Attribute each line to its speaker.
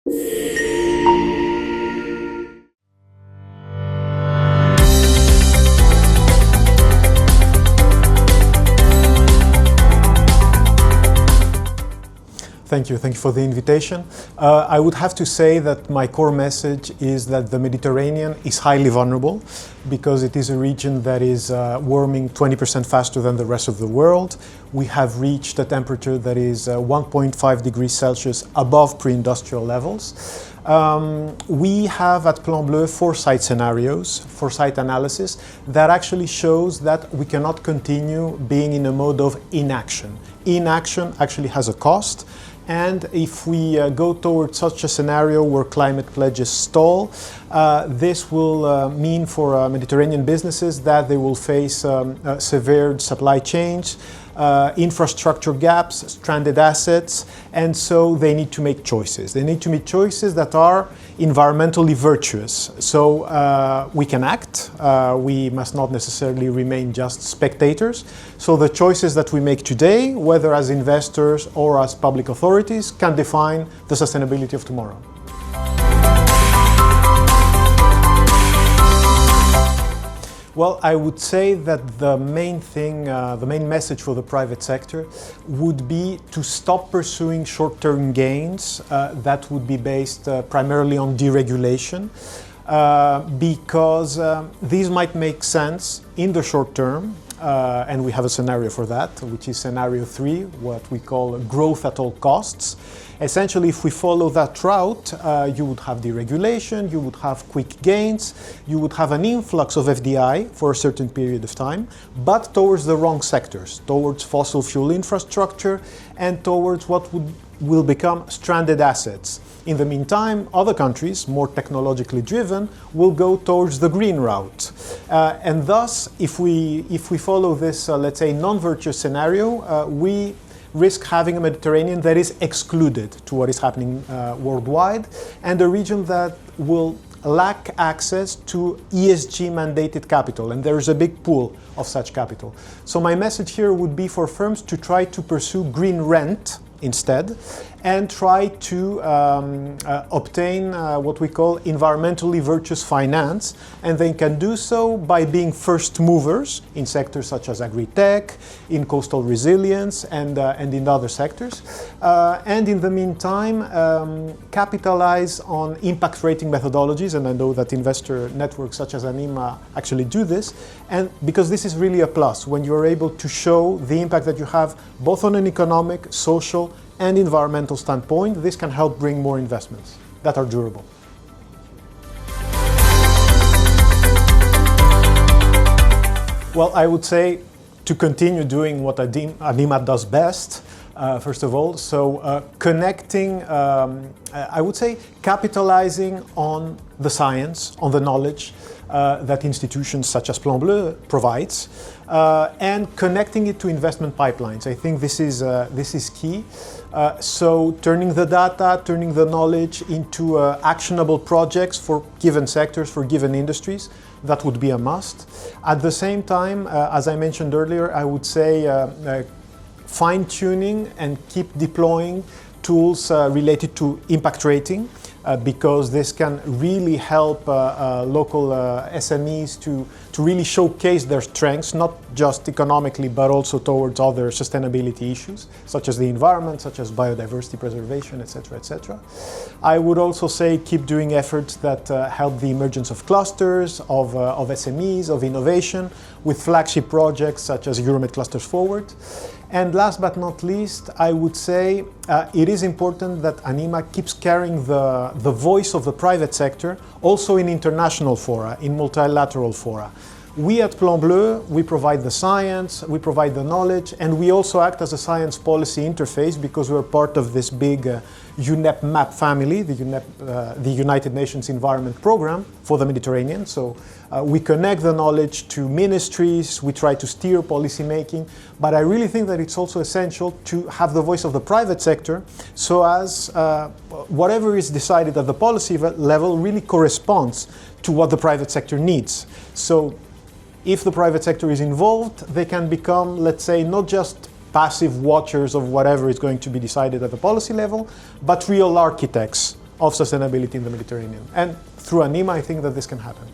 Speaker 1: Thank you for the invitation. I would have to say that my core message is that the Mediterranean is highly vulnerable because it is a region that is warming 20% faster than the rest of the world. We have reached a temperature that is 1.5 degrees Celsius above pre-industrial levels. We have at Plan Bleu foresight scenarios, foresight analysis, that actually shows that we cannot continue being in a mode of inaction. Inaction actually has a cost. And if we go towards such a scenario where climate pledges stall, this will mean for Mediterranean businesses that they will face severe supply chains, infrastructure gaps, stranded assets, and so they need to make choices. They need to make choices that are environmentally virtuous. So we can act, we must not necessarily remain just spectators. So the choices that we make today, whether as investors or as public authorities, can define the sustainability of tomorrow. Well, I would say that the main thing, the main message for the private sector would be to stop pursuing short-term gains that would be based primarily on deregulation, because these might make sense in the short term, and we have a scenario for that, which is scenario 3, what we call growth at all costs. Essentially, if we follow that route, you would have deregulation, you would have quick gains, you would have an influx of FDI for a certain period of time, but towards the wrong sectors, towards fossil fuel infrastructure and towards what will become stranded assets. In the meantime, other countries, more technologically driven, will go towards the green route. And thus, if we follow this, let's say, non-virtuous scenario, we risk having a Mediterranean that is excluded to what is happening worldwide, and a region that will lack access to ESG mandated capital, and there is a big pool of such capital. So my message here would be for firms to try to pursue green rent instead, and try to obtain what we call environmentally virtuous finance, and they can do so by being first movers in sectors such as agri-tech, in coastal resilience, and in other sectors. And in the meantime, capitalize on impact rating methodologies, and I know that investor networks such as ANIMA actually do this, and because this is really a plus, when you're able to show the impact that you have both on an economic, social, and environmental standpoint, this can help bring more investments that are durable. Well, I would say to continue doing what ANIMA does best, first of all. So connecting, I would say capitalizing on the science, on the knowledge that institutions such as Plan Bleu provides, and connecting it to investment pipelines. I think this is key. So turning the data, turning the knowledge into actionable projects for given sectors, for given industries, that would be a must. At the same time, as I mentioned earlier, I would say fine-tuning and keep deploying tools related to impact rating, because this can really help local SMEs to really showcase their strengths, not just economically, but also towards other sustainability issues, such as the environment, such as biodiversity preservation, etc., etc. I would also say keep doing efforts that help the emergence of clusters, of SMEs, of innovation, with flagship projects such as Euromed Clusters Forward. And last but not least, I would say it is important that ANIMA keeps carrying the voice of the private sector also in international fora, in multilateral fora. We at Plan Bleu, we provide the science, we provide the knowledge, and we also act as a science policy interface because we're part of this big UNEP MAP family, the United Nations Environment Programme for the Mediterranean. So we connect the knowledge to ministries, we try to steer policy making, but I really think that it's also essential to have the voice of the private sector so as whatever is decided at the policy level really corresponds to what the private sector needs. So if the private sector is involved, they can become, let's say, not just passive watchers of whatever is going to be decided at the policy level, but real architects of sustainability in the Mediterranean. And through ANIMA, I think that this can happen.